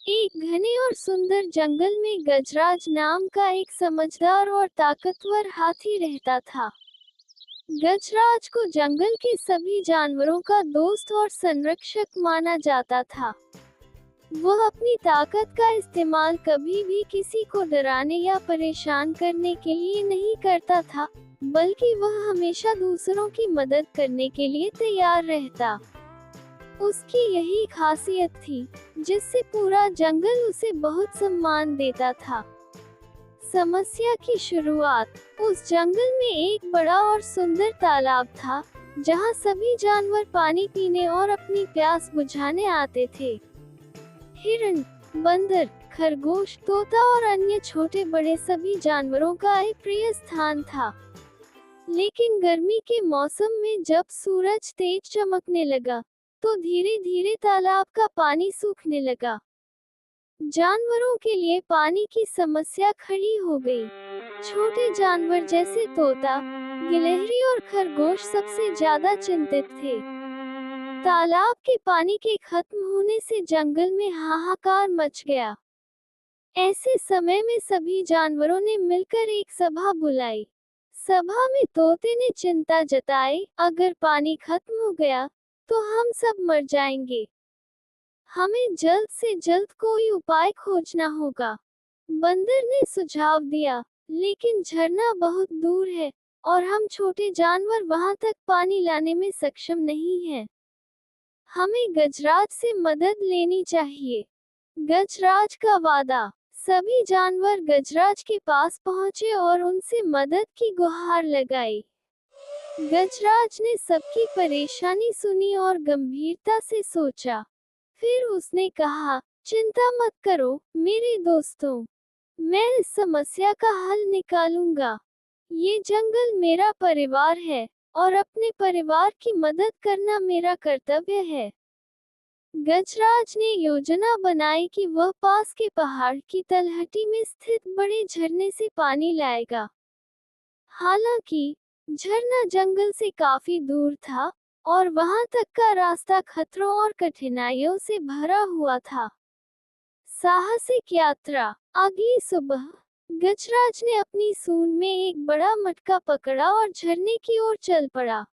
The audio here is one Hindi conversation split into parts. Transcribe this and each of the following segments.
एक घने और सुंदर जंगल में गजराज नाम का एक समझदार और ताकतवर हाथी रहता था। गजराज को जंगल के सभी जानवरों का दोस्त और संरक्षक माना जाता था। वह अपनी ताकत का इस्तेमाल कभी भी किसी को डराने या परेशान करने के लिए नहीं करता था, बल्कि वह हमेशा दूसरों की मदद करने के लिए तैयार रहता। उसकी यही खासियत थी, जिससे पूरा जंगल उसे बहुत सम्मान देता था। समस्या की शुरुआत। उस जंगल में एक बड़ा और सुंदर तालाब था, जहां सभी जानवर पानी पीने और अपनी प्यास बुझाने आते थे। हिरण, बंदर, खरगोश, तोता और अन्य छोटे बड़े सभी जानवरों का एक प्रिय स्थान था। लेकिन गर्मी के मौसम में जब सूरज तेज चमकने लगा, तो धीरे धीरे तालाब का पानी सूखने लगा। जानवरों के लिए पानी की समस्या खड़ी हो गई। छोटे जानवर जैसे तोता, गिलहरी और खरगोश सबसे ज्यादा चिंतित थे। तालाब के पानी के खत्म होने से जंगल में हाहाकार मच गया। ऐसे समय में सभी जानवरों ने मिलकर एक सभा बुलाई। सभा में तोते ने चिंता जताई, अगर पानी खत्म हो गया तो हम सब मर जाएंगे। हमें जल्द से जल्द कोई उपाय खोजना होगा। बंदर ने सुझाव दिया, लेकिन झरना बहुत दूर है और हम छोटे जानवर वहां तक पानी लाने में सक्षम नहीं हैं। हमें गजराज से मदद लेनी चाहिए। गजराज का वादा। सभी जानवर गजराज के पास पहुंचे और उनसे मदद की गुहार लगाई। गजराज ने सबकी परेशानी सुनी और गंभीरता से सोचा। फिर उसने कहा, चिंता मत करो मेरे दोस्तों, मैं इस समस्या का हल निकालूंगा। ये जंगल मेरा परिवार है और अपने परिवार की मदद करना मेरा कर्तव्य है। गजराज ने योजना बनाई कि वह पास के पहाड़ की तलहटी में स्थित बड़े झरने से पानी लाएगा। हालांकि झरना जंगल से काफी दूर था और वहां तक का रास्ता खतरों और कठिनाइयों से भरा हुआ था। साहसिक यात्रा। अगली सुबह गजराज ने अपनी सूंड में एक बड़ा मटका पकड़ा और झरने की ओर चल पड़ा।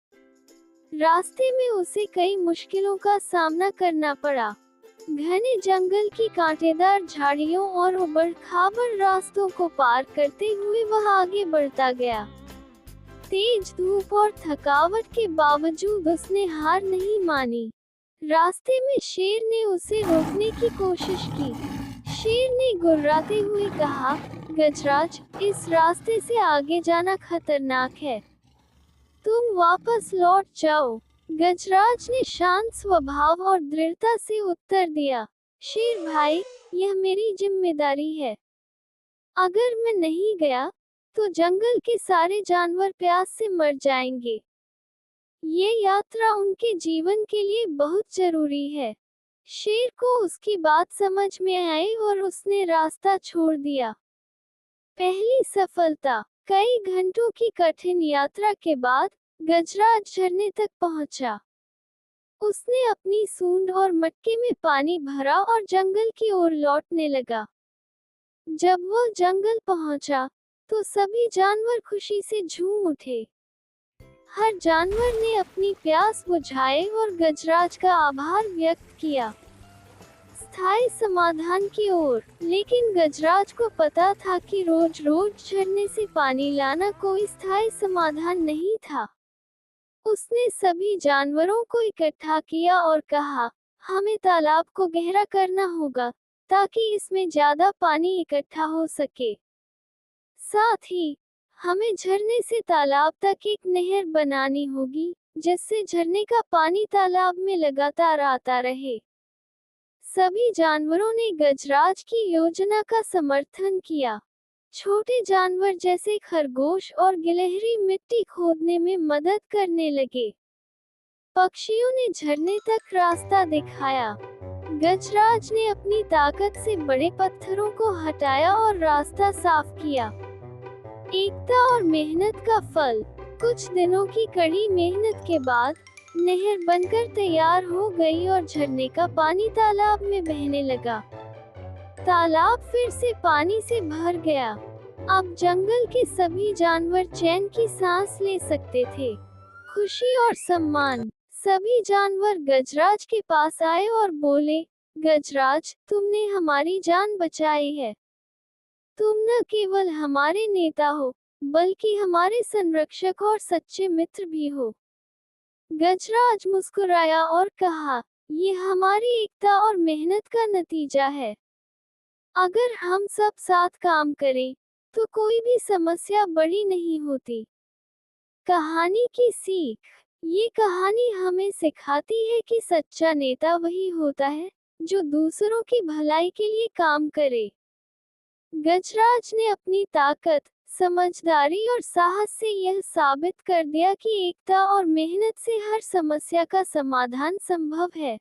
रास्ते में उसे कई मुश्किलों का सामना करना पड़ा। घने जंगल की कांटेदार झाड़ियों और उबड़-खाबड़ रास्तों को पार करते हुए वह आगे बढ़ता गया। तेज धूप और थकावट के बावजूद उसने हार नहीं मानी। रास्ते में शेर ने उसे रोकने की कोशिश की। शेर ने गुर्राते हुए कहा, गजराज, इस रास्ते से आगे जाना खतरनाक है, तुम वापस लौट जाओ। गजराज ने शांत स्वभाव और दृढ़ता से उत्तर दिया, शेर भाई, यह मेरी जिम्मेदारी है। अगर मैं नहीं गया तो जंगल के सारे जानवर प्यास से मर जाएंगे। ये यात्रा उनके जीवन के लिए बहुत जरूरी है। शेर को उसकी बात समझ में आई और उसने रास्ता छोड़ दिया। पहली सफलता। कई घंटों की कठिन यात्रा के बाद गजराज झरने तक पहुंचा। उसने अपनी सूंड और मटके में पानी भरा और जंगल की ओर लौटने लगा। जब वह जंगल पहुंचा, तो सभी जानवर खुशी से झूम उठे। हर जानवर ने अपनी प्यास बुझाई और गजराज का आभार व्यक्त किया। स्थायी समाधान की ओर। लेकिन गजराज को पता था कि रोज रोज झरने से पानी लाना कोई स्थायी समाधान नहीं था। उसने सभी जानवरों को इकट्ठा किया और कहा, हमें तालाब को गहरा करना होगा, ताकि इसमें ज्यादा पानी इकट्ठा हो सके। साथ ही हमें झरने से तालाब तक एक नहर बनानी होगी, जिससे झरने का पानी तालाब में लगातार आता रहे। सभी जानवरों ने गजराज की योजना का समर्थन किया। छोटे जानवर जैसे खरगोश और गिलहरी मिट्टी खोदने में मदद करने लगे। पक्षियों ने झरने तक रास्ता दिखाया। गजराज ने अपनी ताकत से बड़े पत्थरों को हटाया और रास्ता साफ किया। एकता और मेहनत का फल। कुछ दिनों की कड़ी मेहनत के बाद नहर बनकर तैयार हो गई और झरने का पानी तालाब में बहने लगा। तालाब फिर से पानी से भर गया। अब जंगल के सभी जानवर चैन की सांस ले सकते थे। खुशी और सम्मान। सभी जानवर गजराज के पास आए और बोले, गजराज, तुमने हमारी जान बचाई है। तुम न केवल हमारे नेता हो, बल्कि हमारे संरक्षक और सच्चे मित्र भी हो। गजराज मुस्कुराया और कहा, ये हमारी एकता और मेहनत का नतीजा है। अगर हम सब साथ काम करें, तो कोई भी समस्या बड़ी नहीं होती। कहानी की सीख। ये कहानी हमें सिखाती है कि सच्चा नेता वही होता है, जो दूसरों की भलाई के लिए काम करे। गजराज ने अपनी ताकत, समझदारी और साहस से यह साबित कर दिया कि एकता और मेहनत से हर समस्या का समाधान संभव है।